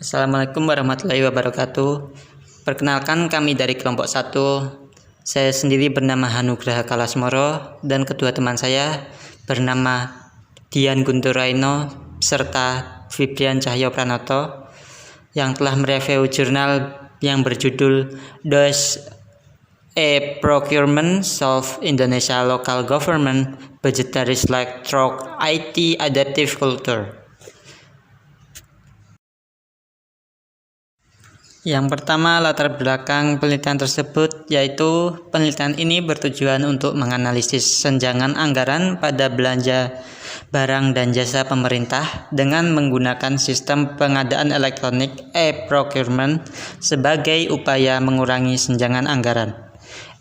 Assalamualaikum warahmatullahi wabarakatuh. Perkenalkan, kami dari kelompok 1. Saya sendiri bernama Hanugraha Kalasmoro dan kedua teman saya bernama Dian Guntur Raino serta Fibrian Cahyo Pranoto yang telah mereview jurnal yang berjudul Does E-Procurement Solve Indonesia Local Government Budgetary Slack Through IT Adaptive Culture. Yang pertama, latar belakang penelitian tersebut, yaitu penelitian ini bertujuan untuk menganalisis senjangan anggaran pada belanja barang dan jasa pemerintah dengan menggunakan sistem pengadaan elektronik e-procurement sebagai upaya mengurangi senjangan anggaran.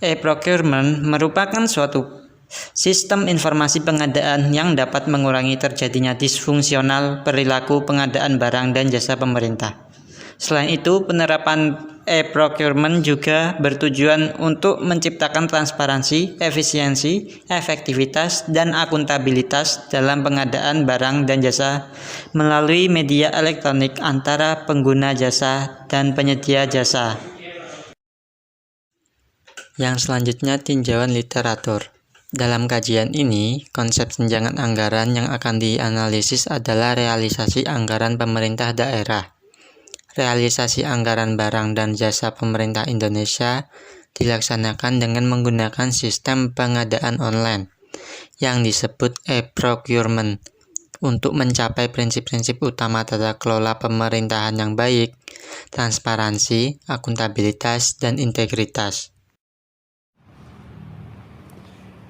E-procurement merupakan suatu sistem informasi pengadaan yang dapat mengurangi terjadinya disfungsional perilaku pengadaan barang dan jasa pemerintah. Selain itu, penerapan e-procurement juga bertujuan untuk menciptakan transparansi, efisiensi, efektivitas, dan akuntabilitas dalam pengadaan barang dan jasa melalui media elektronik antara pengguna jasa dan penyedia jasa. Yang selanjutnya, tinjauan literatur. Dalam kajian ini, konsep senjangan anggaran yang akan dianalisis adalah realisasi anggaran pemerintah daerah. Realisasi anggaran barang dan jasa pemerintah Indonesia dilaksanakan dengan menggunakan sistem pengadaan online yang disebut e-procurement untuk mencapai prinsip-prinsip utama tata kelola pemerintahan yang baik, transparansi, akuntabilitas, dan integritas.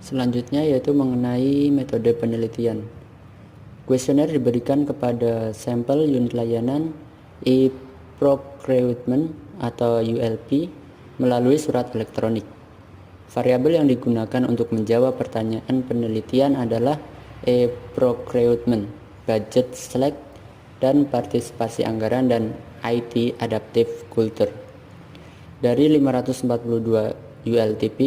Selanjutnya yaitu mengenai metode penelitian. Kuesioner diberikan kepada sampel unit layanan e-procurement atau ULP melalui surat elektronik. Variabel yang digunakan untuk menjawab pertanyaan penelitian adalah e-procurement, budget slack, dan partisipasi anggaran dan IT adaptive culture. Dari 542 ULTP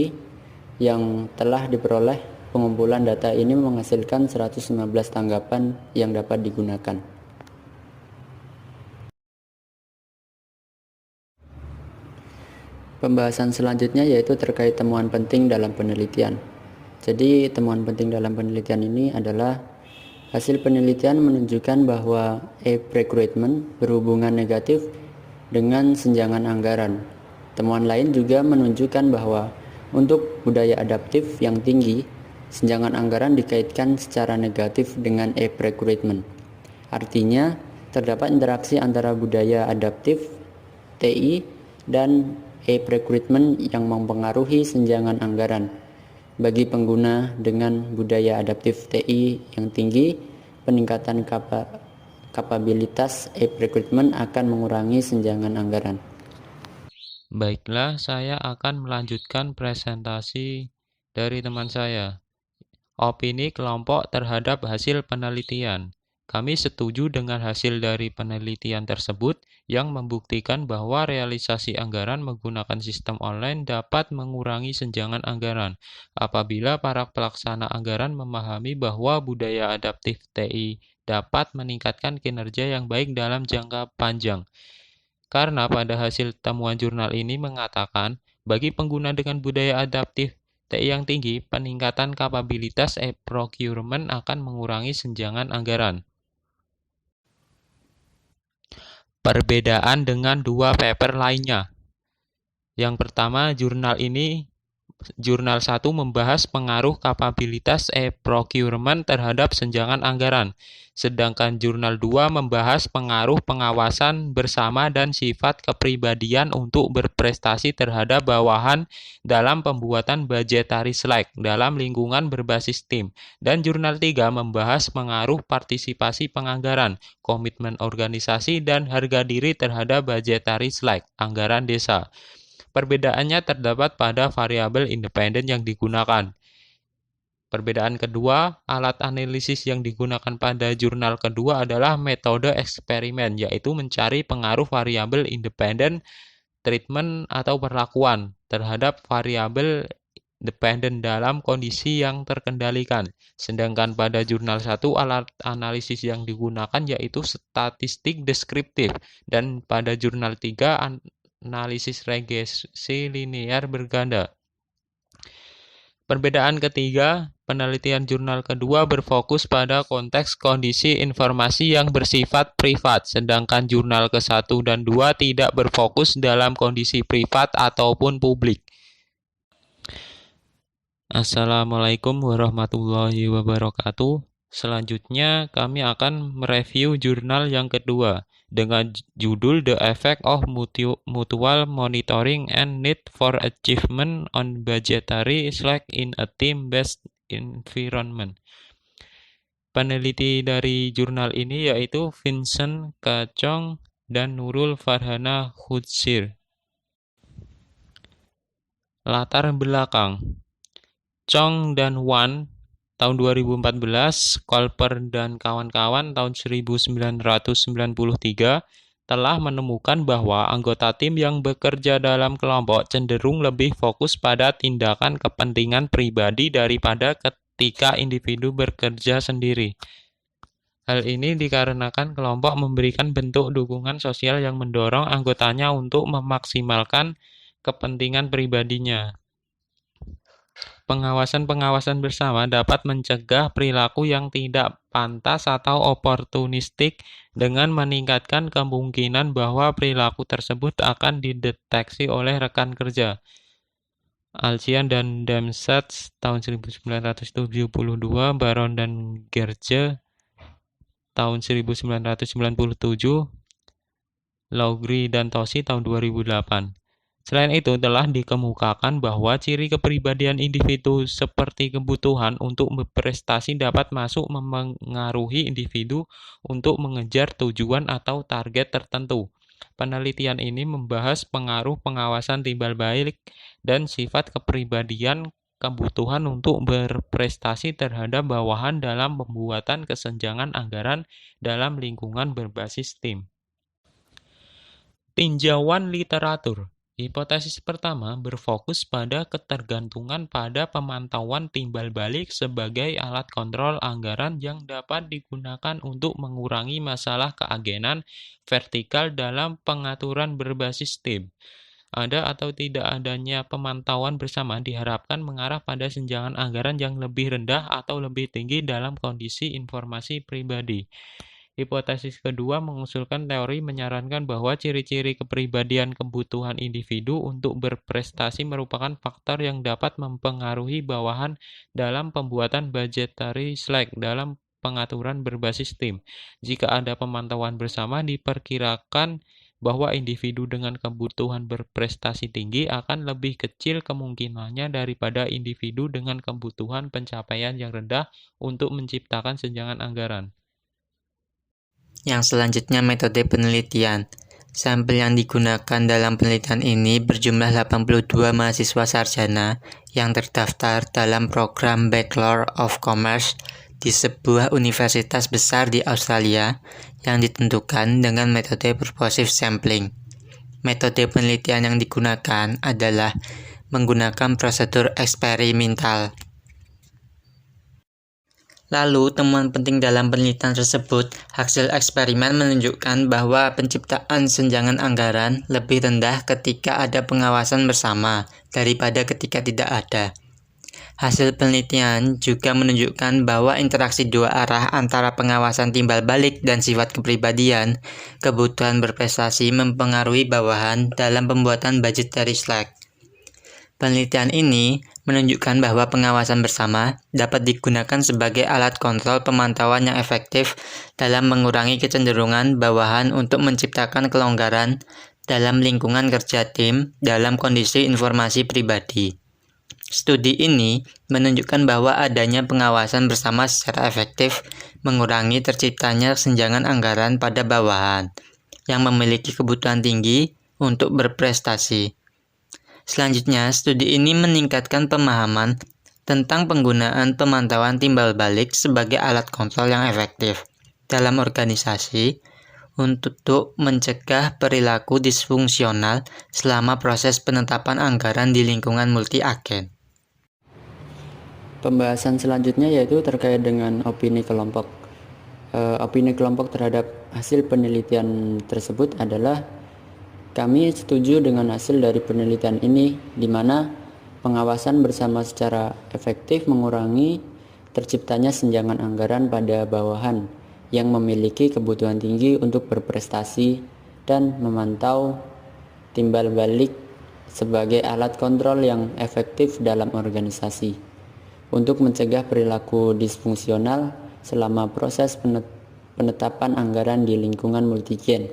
yang telah diperoleh, pengumpulan data ini menghasilkan 115 tanggapan yang dapat digunakan. Pembahasan selanjutnya yaitu terkait temuan penting dalam penelitian. Jadi temuan penting dalam penelitian ini adalah hasil penelitian menunjukkan bahwa e-procurement berhubungan negatif dengan senjangan anggaran. Temuan lain juga menunjukkan bahwa untuk budaya adaptif yang tinggi, senjangan anggaran dikaitkan secara negatif dengan e-procurement. Artinya, terdapat interaksi antara budaya adaptif TI dan e-procurement yang mempengaruhi senjangan anggaran. Bagi pengguna dengan budaya adaptif TI yang tinggi, peningkatan kapabilitas e-procurement akan mengurangi senjangan anggaran. Baiklah, saya akan melanjutkan presentasi dari teman saya. Opini kelompok terhadap hasil penelitian. Kami setuju dengan hasil dari penelitian tersebut yang membuktikan bahwa realisasi anggaran menggunakan sistem online dapat mengurangi senjangan anggaran apabila para pelaksana anggaran memahami bahwa budaya adaptif TI dapat meningkatkan kinerja yang baik dalam jangka panjang. Karena pada hasil temuan jurnal ini mengatakan, bagi pengguna dengan budaya adaptif TI yang tinggi, peningkatan kapabilitas e-procurement akan mengurangi senjangan anggaran. Perbedaan dengan dua paper lainnya. Yang pertama, jurnal 1 membahas pengaruh kapabilitas e-procurement terhadap senjangan anggaran, sedangkan jurnal 2 membahas pengaruh pengawasan bersama dan sifat kepribadian untuk berprestasi terhadap bawahan dalam pembuatan budgetary slack dalam lingkungan berbasis tim, dan jurnal 3 membahas pengaruh partisipasi penganggaran, komitmen organisasi, dan harga diri terhadap budgetary slack, anggaran desa. Perbedaannya terdapat pada variabel independen yang digunakan. Perbedaan kedua, alat analisis yang digunakan pada jurnal kedua adalah metode eksperimen, yaitu mencari pengaruh variabel independen treatment atau perlakuan terhadap variabel dependen dalam kondisi yang terkendalikan. Sedangkan pada jurnal 1 alat analisis yang digunakan yaitu statistik deskriptif dan pada jurnal 3 analisis regresi linear berganda. Perbedaan ketiga, penelitian jurnal kedua berfokus pada konteks kondisi informasi yang bersifat privat, sedangkan jurnal ke-1 dan 2 tidak berfokus dalam kondisi privat ataupun publik. Assalamualaikum warahmatullahi wabarakatuh. Selanjutnya, kami akan mereview jurnal yang kedua dengan judul The Effect of Mutual Monitoring and Need for Achievement on Budgetary Slack in a Team-Based Environment. Peneliti dari jurnal ini yaitu Vincent Kachong dan Nurul Farhana Hutsir. Latar belakang. Chong dan Wan tahun 2014, Kolper dan kawan-kawan tahun 1993 telah menemukan bahwa anggota tim yang bekerja dalam kelompok cenderung lebih fokus pada tindakan kepentingan pribadi daripada ketika individu bekerja sendiri. Hal ini dikarenakan kelompok memberikan bentuk dukungan sosial yang mendorong anggotanya untuk memaksimalkan kepentingan pribadinya. Pengawasan-pengawasan bersama dapat mencegah perilaku yang tidak pantas atau oportunistik dengan meningkatkan kemungkinan bahwa perilaku tersebut akan dideteksi oleh rekan kerja. Alcian dan Demsetz tahun 1972, Baron dan Gerge tahun 1997, Laugri dan Tosi tahun 2008. Selain itu, telah dikemukakan bahwa ciri kepribadian individu seperti kebutuhan untuk berprestasi dapat masuk memengaruhi individu untuk mengejar tujuan atau target tertentu. Penelitian ini membahas pengaruh pengawasan timbal balik dan sifat kepribadian kebutuhan untuk berprestasi terhadap bawahan dalam pembuatan kesenjangan anggaran dalam lingkungan berbasis tim. Tinjauan literatur. Hipotesis pertama berfokus pada ketergantungan pada pemantauan timbal balik sebagai alat kontrol anggaran yang dapat digunakan untuk mengurangi masalah keagenan vertikal dalam pengaturan berbasis tim. Ada atau tidak adanya pemantauan bersama diharapkan mengarah pada senjangan anggaran yang lebih rendah atau lebih tinggi dalam kondisi informasi pribadi. Hipotesis kedua mengusulkan teori menyarankan bahwa ciri-ciri kepribadian kebutuhan individu untuk berprestasi merupakan faktor yang dapat mempengaruhi bawahan dalam pembuatan budgetary slack dalam pengaturan berbasis tim. Jika ada pemantauan bersama, diperkirakan bahwa individu dengan kebutuhan berprestasi tinggi akan lebih kecil kemungkinannya daripada individu dengan kebutuhan pencapaian yang rendah untuk menciptakan senjangan anggaran. Yang selanjutnya metode penelitian. Sampel yang digunakan dalam penelitian ini berjumlah 82 mahasiswa sarjana yang terdaftar dalam program Bachelor of Commerce di sebuah universitas besar di Australia yang ditentukan dengan metode purposive sampling. Metode penelitian yang digunakan adalah menggunakan prosedur eksperimental. Lalu, temuan penting dalam penelitian tersebut, hasil eksperimen menunjukkan bahwa penciptaan senjangan anggaran lebih rendah ketika ada pengawasan bersama daripada ketika tidak ada. Hasil penelitian juga menunjukkan bahwa interaksi dua arah antara pengawasan timbal balik dan sifat kepribadian, kebutuhan berprestasi mempengaruhi bawahan dalam pembuatan budgetary slack. Penelitian ini menunjukkan bahwa pengawasan bersama dapat digunakan sebagai alat kontrol pemantauan yang efektif dalam mengurangi kecenderungan bawahan untuk menciptakan kelonggaran dalam lingkungan kerja tim dalam kondisi informasi pribadi. Studi ini menunjukkan bahwa adanya pengawasan bersama secara efektif mengurangi terciptanya senjangan anggaran pada bawahan yang memiliki kebutuhan tinggi untuk berprestasi. Selanjutnya, studi ini meningkatkan pemahaman tentang penggunaan pemantauan timbal balik sebagai alat kontrol yang efektif dalam organisasi untuk mencegah perilaku disfungsional selama proses penetapan anggaran di lingkungan multi-agen. Pembahasan selanjutnya yaitu terkait dengan opini kelompok. Opini kelompok terhadap hasil penelitian tersebut adalah kami setuju dengan hasil dari penelitian ini, di mana pengawasan bersama secara efektif mengurangi terciptanya senjangan anggaran pada bawahan yang memiliki kebutuhan tinggi untuk berprestasi dan memantau timbal balik sebagai alat kontrol yang efektif dalam organisasi untuk mencegah perilaku disfungsional selama proses penetapan anggaran di lingkungan multigen.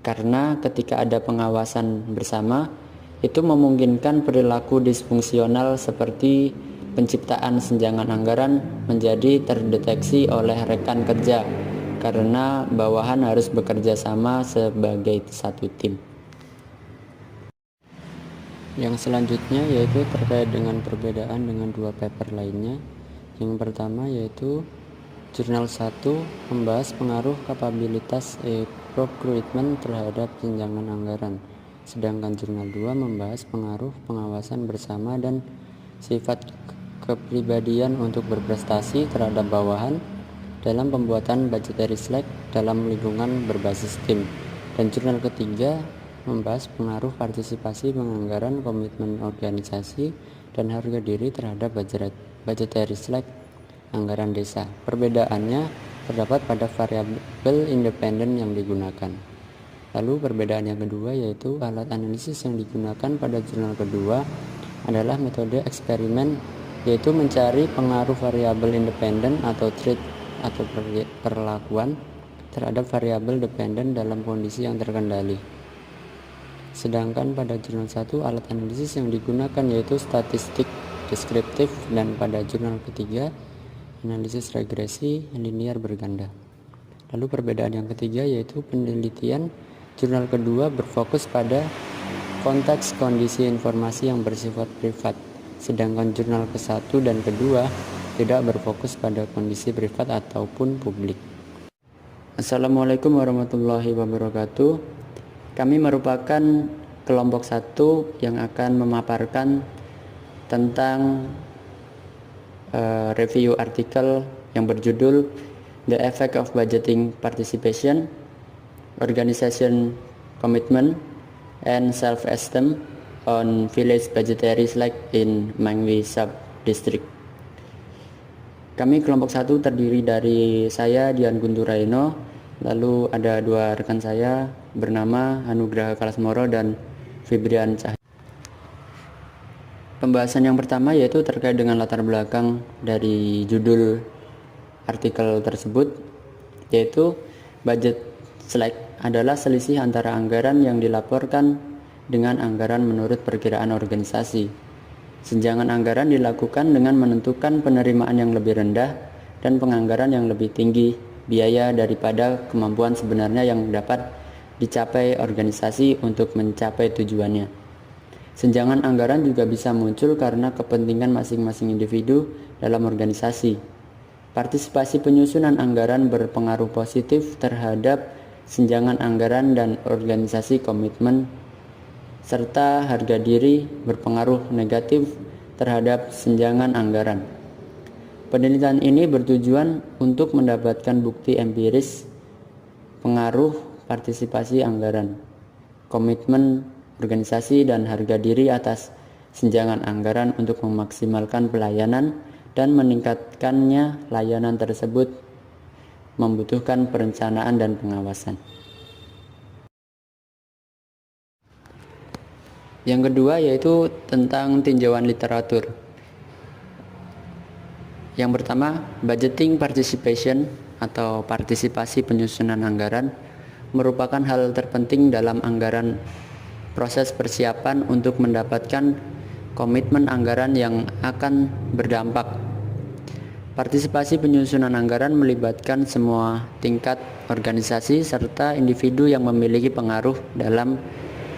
Karena ketika ada pengawasan bersama, itu memungkinkan perilaku disfungsional seperti penciptaan senjangan anggaran menjadi terdeteksi oleh rekan kerja karena bawahan harus bekerja sama sebagai satu tim. Yang selanjutnya yaitu terkait dengan perbedaan dengan dua paper lainnya. Yang pertama yaitu Jurnal 1 membahas pengaruh kapabilitas procurement terhadap senjangan anggaran. Sedangkan Jurnal 2 membahas pengaruh pengawasan bersama dan sifat kepribadian untuk berprestasi terhadap bawahan dalam pembuatan budgetary slack dalam lingkungan berbasis tim. Dan Jurnal ketiga membahas pengaruh partisipasi penganggaran komitmen organisasi dan harga diri terhadap budgetary slack anggaran desa. Perbedaannya terdapat pada variabel independen yang digunakan. Lalu perbedaan yang kedua yaitu alat analisis yang digunakan pada jurnal kedua adalah metode eksperimen, yaitu mencari pengaruh variabel independen atau trait atau perlakuan terhadap variabel dependen dalam kondisi yang terkendali. Sedangkan pada jurnal 1 alat analisis yang digunakan yaitu statistik deskriptif dan pada jurnal ketiga analisis regresi linear berganda. Lalu perbedaan yang ketiga yaitu penelitian jurnal kedua berfokus pada konteks kondisi informasi yang bersifat privat, sedangkan jurnal ke-1 dan kedua tidak berfokus pada kondisi privat ataupun publik. Assalamualaikum warahmatullahi wabarakatuh. Kami merupakan kelompok 1 yang akan memaparkan tentang review artikel yang berjudul The Effect of Budgeting Participation, Organization Commitment, and Self-Esteem on Village Budgetary Slack in Mangwi Sub-District. Kami kelompok 1 terdiri dari saya, Dian Gunturaino, lalu ada dua rekan saya bernama Anugraha Kalasmoro dan Fibrian Cahya. Pembahasan yang pertama yaitu terkait dengan latar belakang dari judul artikel tersebut, yaitu budget slack adalah selisih antara anggaran yang dilaporkan dengan anggaran menurut perkiraan organisasi. Senjangan anggaran dilakukan dengan menentukan penerimaan yang lebih rendah dan penganggaran yang lebih tinggi biaya daripada kemampuan sebenarnya yang dapat dicapai organisasi untuk mencapai tujuannya. Senjangan anggaran juga bisa muncul karena kepentingan masing-masing individu dalam organisasi. Partisipasi penyusunan anggaran berpengaruh positif terhadap senjangan anggaran dan organisasi komitmen, serta harga diri berpengaruh negatif terhadap senjangan anggaran. Penelitian ini bertujuan untuk mendapatkan bukti empiris pengaruh partisipasi anggaran, komitmen organisasi dan harga diri atas senjangan anggaran untuk memaksimalkan pelayanan dan meningkatkannya. Layanan tersebut membutuhkan perencanaan dan pengawasan. Yang kedua yaitu tentang tinjauan literatur. Yang pertama, budgeting participation atau partisipasi penyusunan anggaran merupakan hal terpenting dalam anggaran. Proses persiapan untuk mendapatkan komitmen anggaran yang akan berdampak. Partisipasi penyusunan anggaran melibatkan semua tingkat organisasi serta individu yang memiliki pengaruh dalam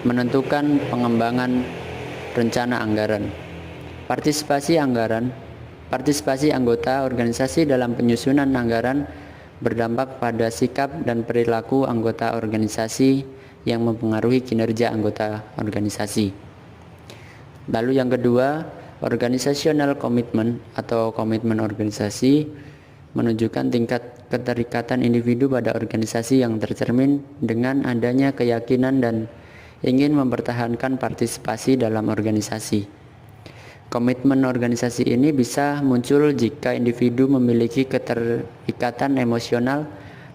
menentukan pengembangan rencana anggaran. Partisipasi anggota organisasi dalam penyusunan anggaran berdampak pada sikap dan perilaku anggota organisasi yang mempengaruhi kinerja anggota organisasi. Lalu yang kedua, Organizational commitment atau komitmen organisasi menunjukkan tingkat keterikatan individu pada organisasi yang tercermin dengan adanya keyakinan dan ingin mempertahankan partisipasi dalam organisasi. Komitmen organisasi ini bisa muncul jika individu memiliki keterikatan emosional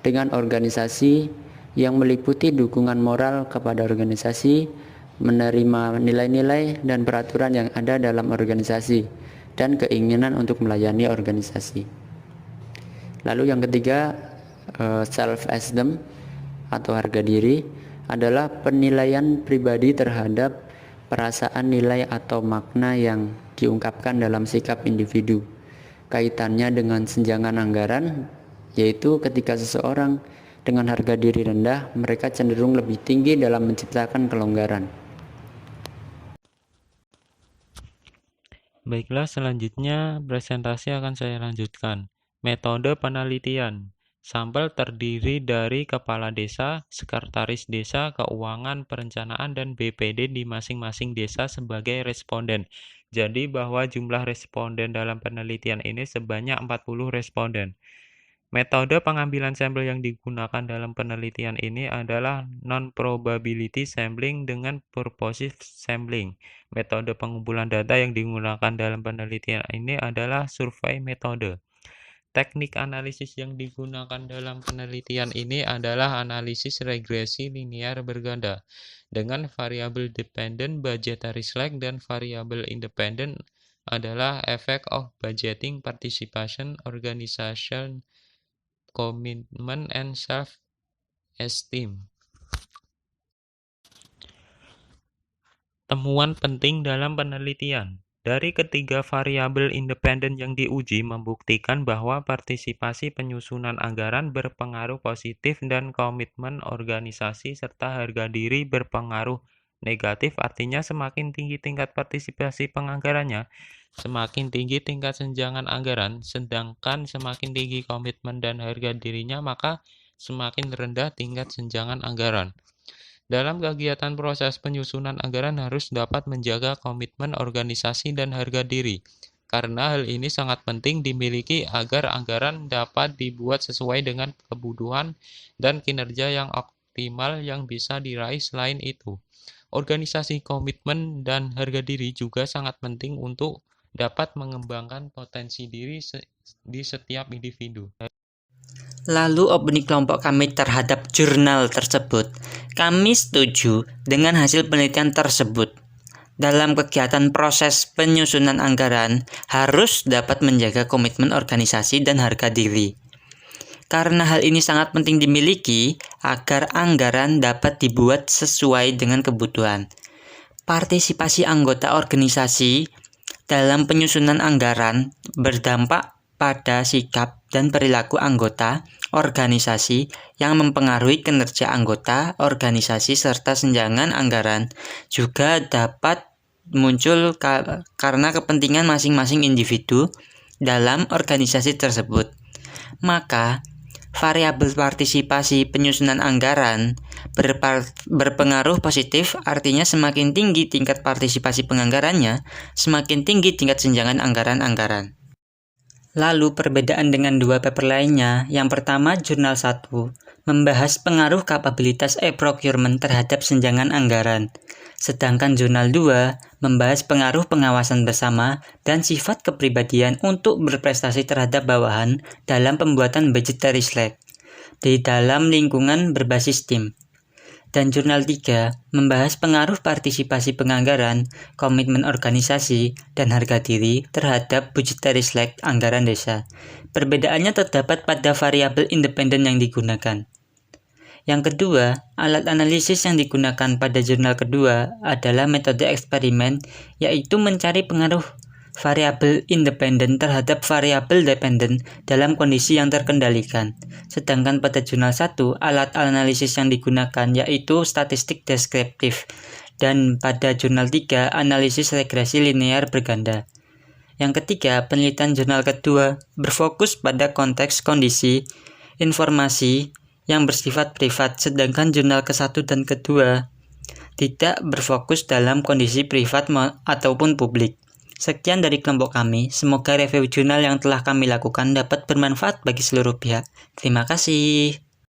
dengan organisasi yang meliputi dukungan moral kepada organisasi, menerima nilai-nilai dan peraturan yang ada dalam organisasi, dan keinginan untuk melayani organisasi. Lalu yang ketiga, self-esteem atau harga diri adalah penilaian pribadi terhadap perasaan nilai atau makna yang diungkapkan dalam sikap individu. Kaitannya dengan senjangan anggaran, yaitu ketika seseorang dengan harga diri rendah, mereka cenderung lebih tinggi dalam menciptakan kelonggaran. Baiklah, selanjutnya presentasi akan saya lanjutkan. Metode penelitian. Sampel terdiri dari kepala desa, sekretaris desa, keuangan, perencanaan, dan BPD di masing-masing desa sebagai responden. Jadi bahwa jumlah responden dalam penelitian ini sebanyak 40 responden. Metode pengambilan sampel yang digunakan dalam penelitian ini adalah non-probability sampling dengan purposive sampling. Metode pengumpulan data yang digunakan dalam penelitian ini adalah survei metode. Teknik analisis yang digunakan dalam penelitian ini adalah analisis regresi linear berganda dengan variabel dependent budgetary slack dan variabel independent adalah effect of budgeting, participation, organization, commitment, and self-esteem. Temuan penting dalam penelitian. Dari ketiga variabel independen yang diuji membuktikan bahwa partisipasi penyusunan anggaran berpengaruh positif dan komitmen organisasi serta harga diri berpengaruh negatif. Artinya semakin tinggi tingkat partisipasi penganggarannya, semakin tinggi tingkat senjangan anggaran, sedangkan semakin tinggi komitmen dan harga dirinya, maka semakin rendah tingkat senjangan anggaran. Dalam kegiatan proses penyusunan anggaran harus dapat menjaga komitmen organisasi dan harga diri, karena hal ini sangat penting dimiliki agar anggaran dapat dibuat sesuai dengan kebutuhan dan kinerja yang optimal yang bisa diraih. Selain itu, organisasi komitmen dan harga diri juga sangat penting untuk dapat mengembangkan potensi diri di setiap individu. Lalu opini kelompok kami terhadap jurnal tersebut. Kami setuju dengan hasil penelitian tersebut. Dalam kegiatan proses penyusunan anggaran harus dapat menjaga komitmen organisasi dan harga diri. Karena hal ini sangat penting dimiliki agar anggaran dapat dibuat sesuai dengan kebutuhan. Partisipasi anggota organisasi dalam penyusunan anggaran berdampak pada sikap dan perilaku anggota organisasi yang mempengaruhi kinerja anggota organisasi serta senjangan anggaran juga dapat muncul karena kepentingan masing-masing individu dalam organisasi tersebut. Maka, variabel partisipasi penyusunan anggaran berpengaruh positif, artinya semakin tinggi tingkat partisipasi penganggarannya, semakin tinggi tingkat senjangan anggaran-anggaran. Lalu perbedaan dengan dua paper lainnya, yang pertama jurnal 1 membahas pengaruh kapabilitas e-procurement terhadap senjangan anggaran, sedangkan jurnal 2 membahas pengaruh pengawasan bersama dan sifat kepribadian untuk berprestasi terhadap bawahan dalam pembuatan budgetary slack di dalam lingkungan berbasis tim. Dan jurnal 3 membahas pengaruh partisipasi penganggaran, komitmen organisasi, dan harga diri terhadap budgetary slack anggaran desa. Perbedaannya terdapat pada variabel independen yang digunakan. Yang kedua, alat analisis yang digunakan pada jurnal kedua adalah metode eksperimen, yaitu mencari pengaruh variabel independen terhadap variabel dependen dalam kondisi yang terkendalikan. Sedangkan pada jurnal 1, alat analisis yang digunakan yaitu statistik deskriptif, dan pada jurnal 3, analisis regresi linear berganda. Yang ketiga, penelitian jurnal kedua berfokus pada konteks kondisi informasi yang bersifat privat, sedangkan jurnal ke-1 dan kedua tidak berfokus dalam kondisi privat ataupun publik. Sekian dari kelompok kami, semoga review jurnal yang telah kami lakukan dapat bermanfaat bagi seluruh pihak. Terima kasih.